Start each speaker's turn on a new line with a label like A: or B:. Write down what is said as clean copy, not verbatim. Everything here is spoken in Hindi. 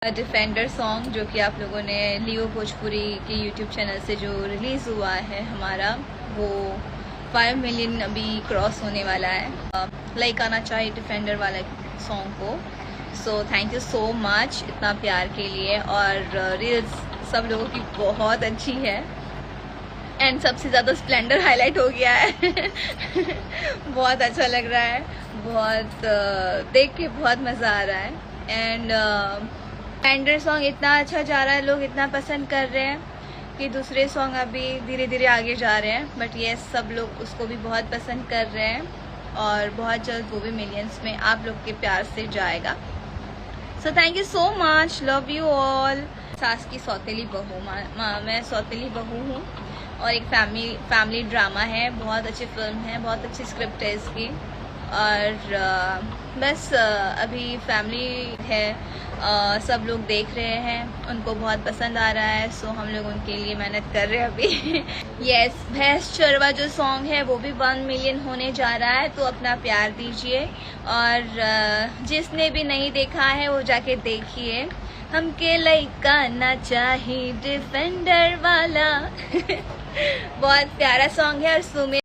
A: डिफेंडर सॉन्ग जो कि आप लोगों ने लियो भोजपुरी के यूट्यूब चैनल से जो रिलीज़ हुआ है हमारा, वो 5 मिलियन अभी क्रॉस होने वाला है। लाइक आना चाहिए डिफेंडर वाला सॉन्ग को। So thank you so much इतना प्यार के लिए। और रील्स सब लोगों की बहुत अच्छी है एंड सबसे ज़्यादा स्प्लेंडर हाईलाइट हो गया है। बहुत अच्छा लग रहा है, बहुत देख के बहुत मज़ा आ रहा है। एंड डिफेंडर सॉन्ग इतना अच्छा जा रहा है, लोग इतना पसंद कर रहे हैं कि दूसरे सॉन्ग अभी धीरे धीरे आगे जा रहे हैं, बट ये सब लोग उसको भी बहुत पसंद कर रहे हैं और बहुत जल्द वो भी मिलियंस में आप लोग के प्यार से जाएगा। So thank you so much, love you all. सास की सौतेली बहू, मैं सौतेली बहू हूँ और एक फैमिली ड्रामा है, बहुत अच्छी फिल्म है, बहुत अच्छी स्क्रिप्ट है इसकी। और बस अभी फैमिली है, सब लोग देख रहे हैं, उनको बहुत पसंद आ रहा है। सो हम लोग उनके लिए मेहनत कर रहे हैं अभी। यस, भैंस चरवा जो सॉन्ग है वो भी 1 मिलियन होने जा रहा है, तो अपना प्यार दीजिए। और जिसने भी नहीं देखा है वो जाके देखिए। हमके लइका ना चाहिए डिफेंडर वाला। बहुत प्यारा सॉन्ग है और सुमे